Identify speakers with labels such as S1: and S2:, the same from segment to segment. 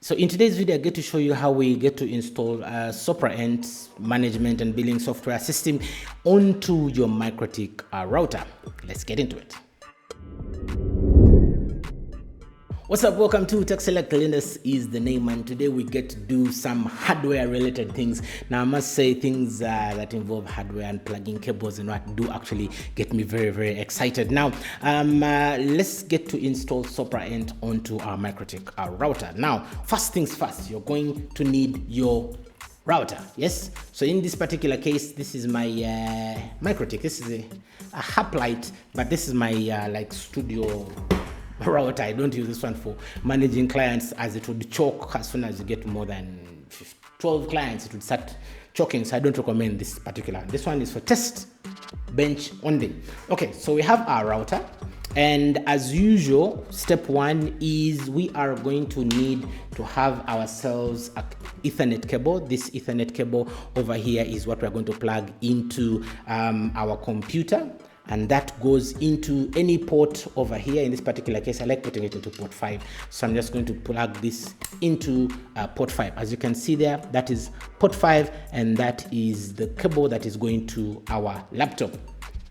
S1: So in today's video, I get to show you how we get to install SopraEnt management and billing software system onto your MikroTik router. Let's get into it. What's up? Welcome to Tech Select. Linus is the name, and today we get to do some hardware related things. Now I must say things that involve hardware and plugging cables and what do actually get me very, very excited. Now let's get to install SopraEnt onto our MikroTik router. Now first things first, you're going to need your router. Yes, so in this particular case, this is my MikroTik. This is a Hoplite, but this is my like studio router. I don't use this one for managing clients, as it would choke as soon as you get more than 12 clients. It would start choking, so I don't recommend this particular. This one is for test bench only. Okay, so we have our router, and as usual, step one is we are going to need to have ourselves an Ethernet cable. This Ethernet cable over here is what we're going to plug into our computer, and that goes into any port over here. In this particular case, I like putting it into port 5, so I'm just going to plug this into port 5. As you can see there, that is port 5, and that is the cable that is going to our laptop.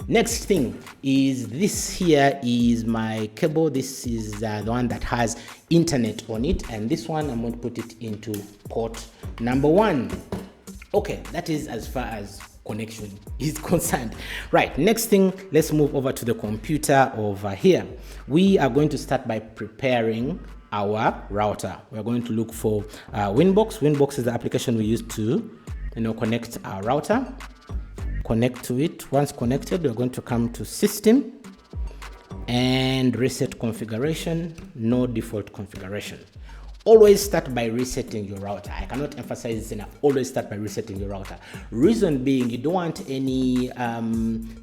S1: Next thing is this here is my cable. This is the one that has internet on it, and this one I'm going to put it into port number 1. Okay, that is as far as connection is concerned. Right, next thing, let's move over to the computer over here. We are going to start by preparing our router. We're going to look for Winbox. Winbox is the application we use to connect our router. Connect to it. Once connected, we're going to come to System and Reset Configuration. No default configuration. Always start by resetting your router. I cannot emphasize this enough. Always start by resetting your router. Reason being, you don't want any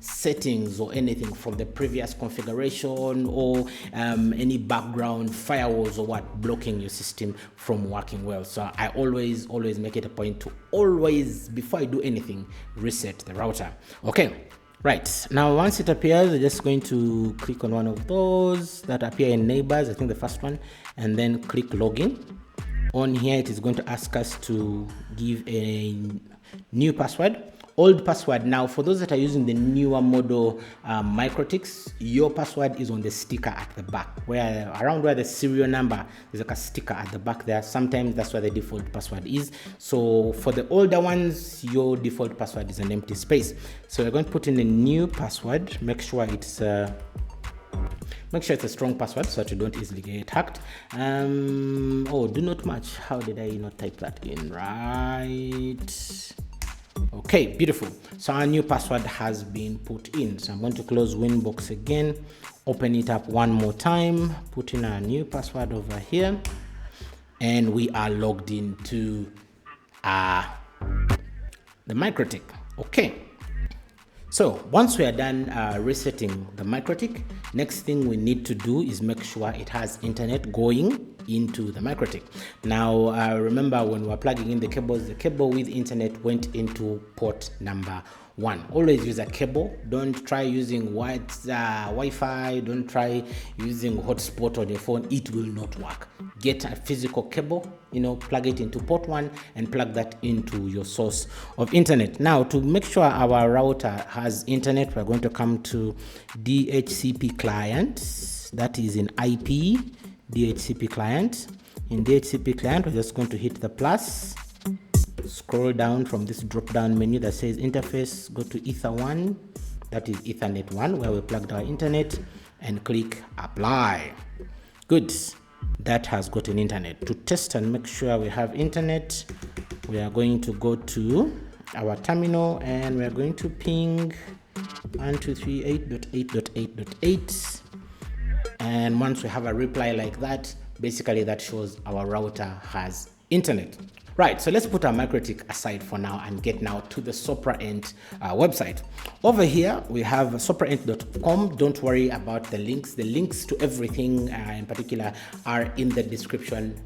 S1: settings or anything from the previous configuration or any background firewalls or what blocking your system from working well. So I always make it a point to always, before I do anything, reset the router. Okay. Right, now once it appears, we're just going to click on one of those that appear in neighbors, I think the first one, and then click login. On here, it is going to ask us to give a new password, old password. Now, for those that are using the newer model MikroTiks, your password is on the sticker at the back, where around where the serial number is, like a sticker at the back there. Sometimes that's where the default password is. So for the older ones, your default password is an empty space. So we're going to put in a new password. Make sure it's a strong password so that you don't easily get hacked. Oh, do not match. How did I not type that in right? Okay, beautiful. So our new password has been put in. So I'm going to close Winbox again, open it up one more time, put in our new password over here, and we are logged into the MikroTik. Okay. So once we are done resetting the MikroTik, next thing we need to do is make sure it has internet going into the MikroTik. Now remember, when we were plugging in the cables, the cable with internet went into port number 1. Always use a cable. Don't try using Wi-Fi. Don't try using hotspot on your phone. It will not work. Get a physical cable, plug it into port 1 and plug that into your source of internet. Now, to make sure our router has internet, we're going to come to DHCP client. That is in IP, DHCP client. In DHCP client, we're just going to hit the plus. Scroll down from this drop down menu that says interface, go to Ether 1, that is Ethernet 1, where we plugged our internet, and click apply. Good, that has got an internet. To test and make sure we have internet, we are going to go to our terminal and we are going to ping 123.8.8.8.8, and once we have a reply like that, basically that shows our router has internet. Right, so let's put our MikroTik aside for now and get now to the SopraEnt website. Over here, we have sopraent.com. Don't worry about the links. The links to everything in particular are in the description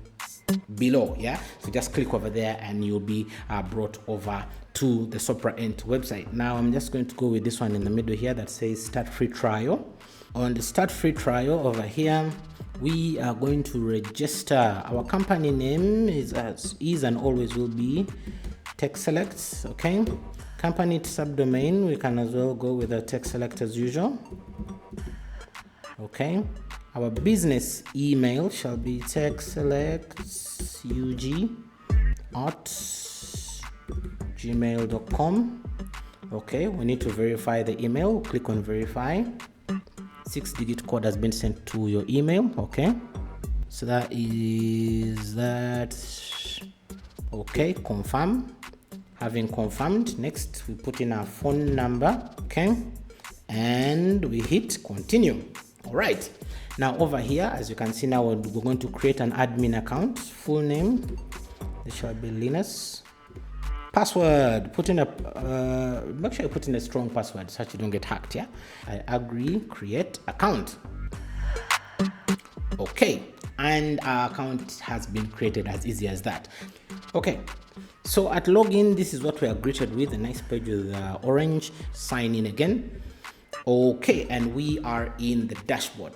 S1: below. Yeah, so just click over there and you'll be brought over to the SopraEnt website. Now I'm just going to go with this one in the middle here that says start free trial. On the start free trial over here, we are going to register. Our company name is and always will be TechSelect. Okay, company subdomain, we can as well go with a TechSelect as usual. Okay, our business email shall be techselectug@gmail.com. okay, we need to verify the email. Click on verify. 6-digit code has been sent to your email. Okay, so that is that. Okay, confirm. Having confirmed, next we put in our phone number. Okay, and we hit continue. All right, now over here, as you can see, now we're going to create an admin account. Full name, it shall be Linus. Password, put in a make sure you put in a strong password so that you don't get hacked. Yeah, I agree. Create account. Okay, and our account has been created, as easy as that. Okay, so at login, this is what we are greeted with, a nice page with orange. Sign in again. Okay, and we are in the dashboard.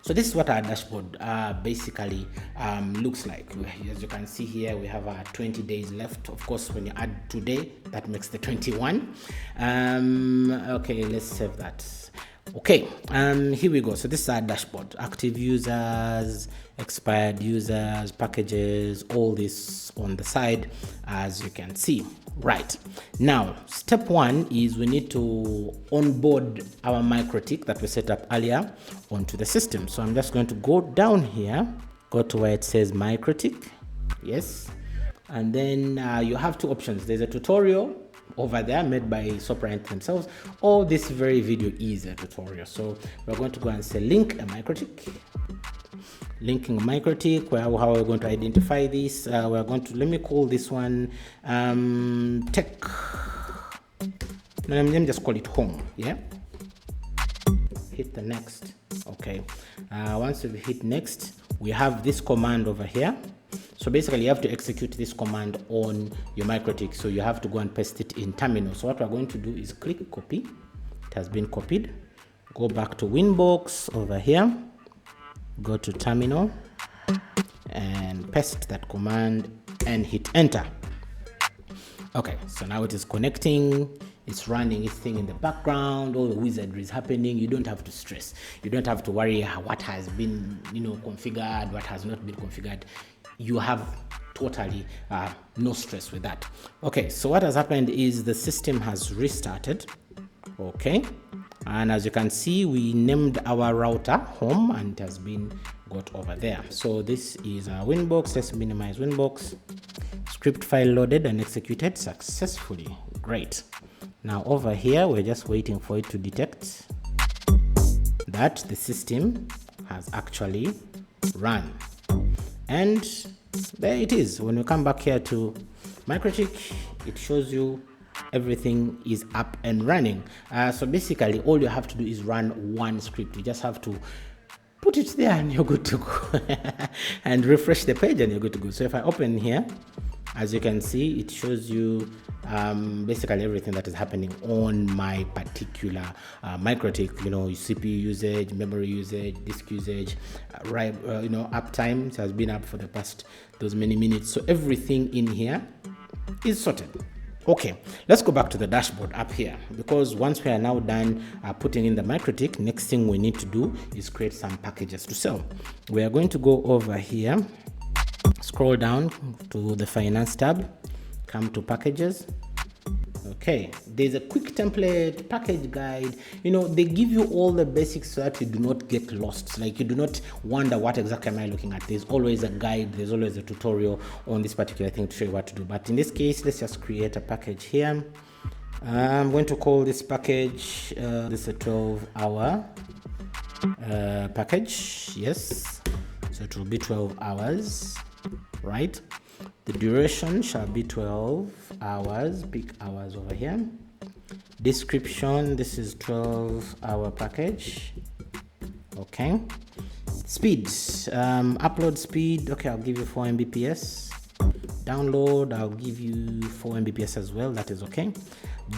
S1: So this is what our dashboard basically looks like. As you can see here, we have 20 days left. Of course, when you add today, that makes the 21. Okay, let's save that. Okay, here we go. So this is our dashboard. Active users, expired users, packages, all this on the side, as you can see. Right, now step one is we need to onboard our MikroTik that we set up earlier onto the system. So I'm just going to go down here, go to where it says MikroTik. Yes, and then you have two options. There's a tutorial over there made by SopraEnt themselves, or this very video is a tutorial. So we're going to go and say link a MikroTik. Linking MikroTik, how we're going to identify this. We're going to, let me call this one tech. Let me just call it home. Yeah, hit the next. Okay, once we hit next, we have this command over here. So basically you have to execute this command on your MikroTik, so you have to go and paste it in terminal. So what we're going to do is click copy. It has been copied. Go back to Winbox over here, go to terminal and paste that command and hit enter. Okay, so now it is connecting, it's running its thing in the background, all the wizardry is happening. You don't have to stress, you don't have to worry what has been configured, what has not been configured. You have totally no stress with that. Okay, so what has happened is the system has restarted. Okay, and as you can see, we named our router home and it has been got over there. So this is our Winbox. Let's minimize Winbox. Script file loaded and executed successfully. Great. Now over here, we're just waiting for it to detect that the system has actually run. And there it is. When we come back here to MikroTik, it shows you everything is up and running. So basically all you have to do is run one script. You just have to put it there and you're good to go. And refresh the page and you're good to go. So if I open here, as you can see, it shows you basically everything that is happening on my particular MikroTik. CPU usage, memory usage, disk usage, uptime. It has been up for the past those many minutes. So everything in here is sorted. Okay, let's go back to the dashboard up here, because once we are now done putting in the MikroTik, next thing we need to do is create some packages to sell. We are going to go over here, scroll down to the finance tab, come to packages. Okay, there's a quick template package guide. They give you all the basics so that you do not get lost. Like, you do not wonder what exactly am I looking at. There's always a guide, there's always a tutorial on this particular thing to show you what to do. But in this case, let's just create a package here. I'm going to call this package this is a 12-hour package. Yes, so it will be 12 hours, right? The duration shall be 12 hours, peak hours over here. Description, this is 12-hour package. Okay. Speed, upload speed, okay, I'll give you 4 Mbps. download. I'll give you 4 Mbps as well. That is okay.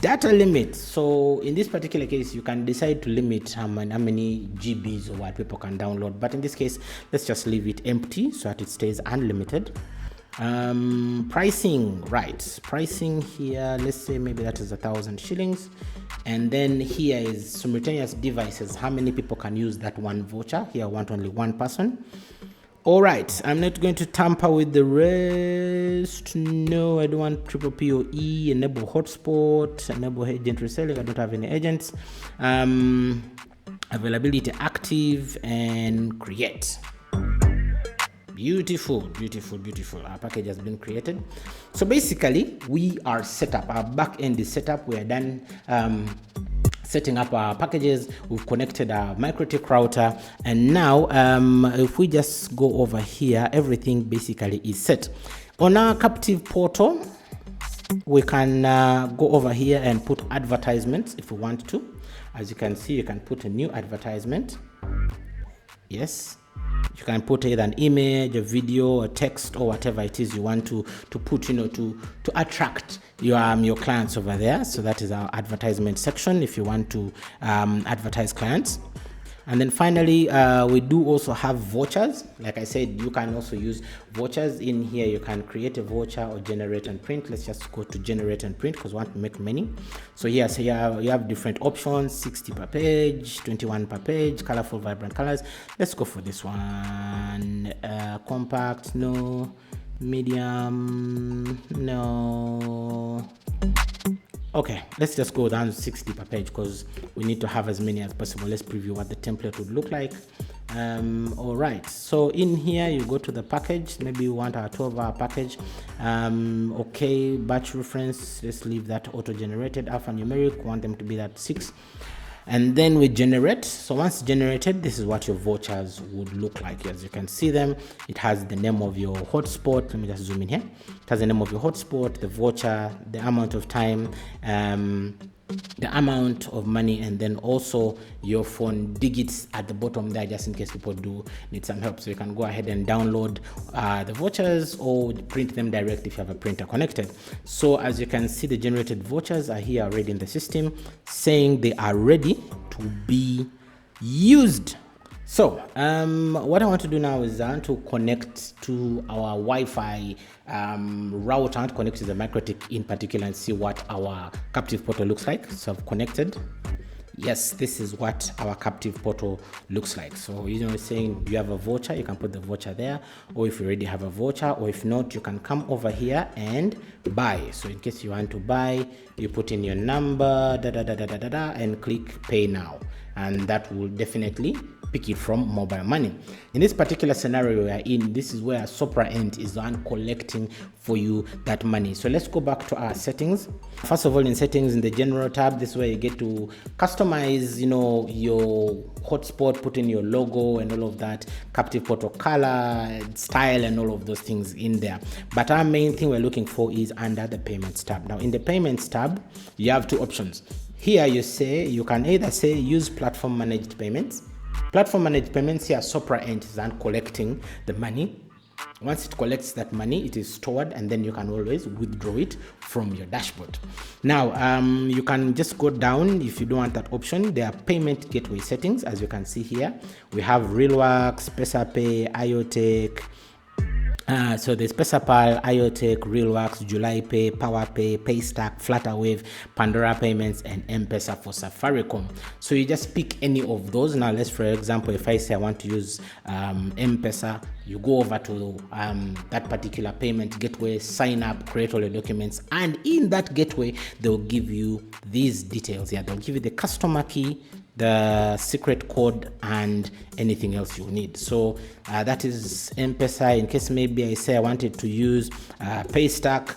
S1: Data limit. So in this particular case, you can decide to limit how many GBs or what people can download. But in this case, let's just leave it empty so that it stays unlimited. Pricing, right? Pricing here, let's say maybe that is 1,000 shillings. And then here is simultaneous devices. How many people can use that one voucher? Here I want only one person. All right, I'm not going to tamper with the rest. No, I don't want triple PoE, enable hotspot, enable agent reselling. I don't have any agents. Availability active and create. Beautiful, beautiful, beautiful. Our package has been created. So basically, we are set up. Our back end is set up. We are done setting up our packages. We've connected our MikroTik router, and now if we just go over here, everything basically is set. On our captive portal, we can go over here and put advertisements if we want to. As you can see, you can put a new advertisement. Yes, you can put either an image, a video, a text, or whatever it is you want to put, to attract your clients over there. So that is our advertisement section if you want to advertise clients. And then finally, we do also have vouchers. Like I said, you can also use vouchers. In here, you can create a voucher or generate and print. Let's just go to generate and print because we want to make many. So here, you have different options, 60 per page, 21 per page, colorful, vibrant colors. Let's go for this one. Compact, no. Medium, no. Okay, let's just go down to 60 per page because we need to have as many as possible. Let's preview what the template would look like. All right, so in here you go to the package. Maybe you want our 12-hour package. Okay, batch reference, let's leave that auto-generated. Alphanumeric, want them to be that 6. And then we generate. So once generated, this is what your vouchers would look like. As you can see them, it has the name of your hotspot. Let me just zoom in here. It has the name of your hotspot, the voucher, the amount of time, the amount of money, and then also your phone digits at the bottom there, just in case people do need some help. So you can go ahead and download the vouchers or print them direct if you have a printer connected. So as you can see, the generated vouchers are here already in the system, saying they are ready to be used. So what I want to do now is I want to connect to our Wi-Fi router. I want to connect to the MikroTik in particular and see what our captive portal looks like. So I've connected. Yes, this is what our captive portal looks like. So it's saying you have a voucher, you can put the voucher there, or if you already have a voucher, or if not, you can come over here and buy. So in case you want to buy, you put in your number, and click pay now, and that will definitely pick it from mobile money. In this particular scenario we are in, this is where SopraEnt is the one collecting for you that money. So let's go back to our settings. First of all, in settings, in the general tab, this is where you get to customize, your hotspot, put in your logo and all of that, captive portal color, style, and all of those things in there. But our main thing we're looking for is under the payments tab. Now in the payments tab, you have two options. Here you can either say use platform managed payments. Platform managed payments, here SopraEnt is collecting the money. Once it collects that money, it is stored, and then you can always withdraw it from your dashboard. Now you can just go down if you don't want that option. There are payment gateway settings. As you can see here, we have RealWorks, PesaPay, IoTech. So there's PesaPal, IoTech, RealWorks, JulyPay, PowerPay, Paystack, Flutterwave, Pandora Payments, and M-Pesa for Safaricom. So you just pick any of those. Now let's, for example, if I say I want to use M-Pesa, you go over to that particular payment gateway, sign up, create all your documents, and in that gateway, they'll give you these details here. They'll give you the customer key, the secret code, and anything else you need. So that is M-Pesa. In case maybe I say I wanted to use Paystack,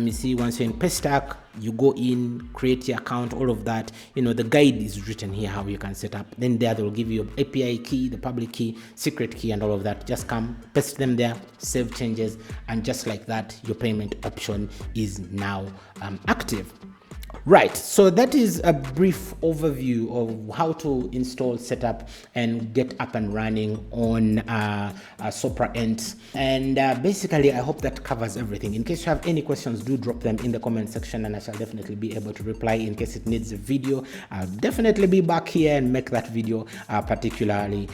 S1: you see, once you're in Paystack, you go in, create your account, all of that. The guide is written here how you can set up. Then there they'll give you an API key, the public key, secret key, and all of that. Just come, paste them there, save changes, and just like that, your payment option is now active. Right, so that is a brief overview of how to install, set up, and get up and running on SopraEnt. And basically, I hope that covers everything. In case you have any questions, do drop them in the comment section, and I shall definitely be able to reply. In case it needs a video, I'll definitely be back here and make that video particularly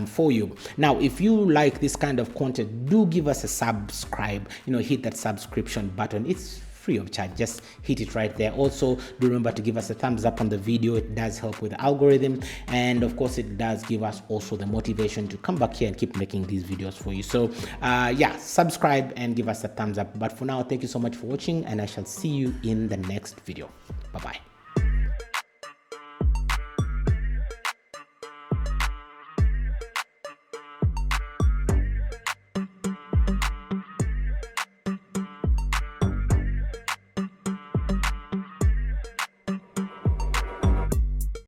S1: for you. Now, if you like this kind of content, do give us a subscribe. Hit that subscription button. It's free of charge. Just hit it right there. Also, do remember to give us a thumbs up on the video. It does help with the algorithm, and of course it does give us also the motivation to come back here and keep making these videos for you. So yeah, subscribe and give us a thumbs up. But for now, thank you so much for watching, and I shall see you in the next video. Bye bye.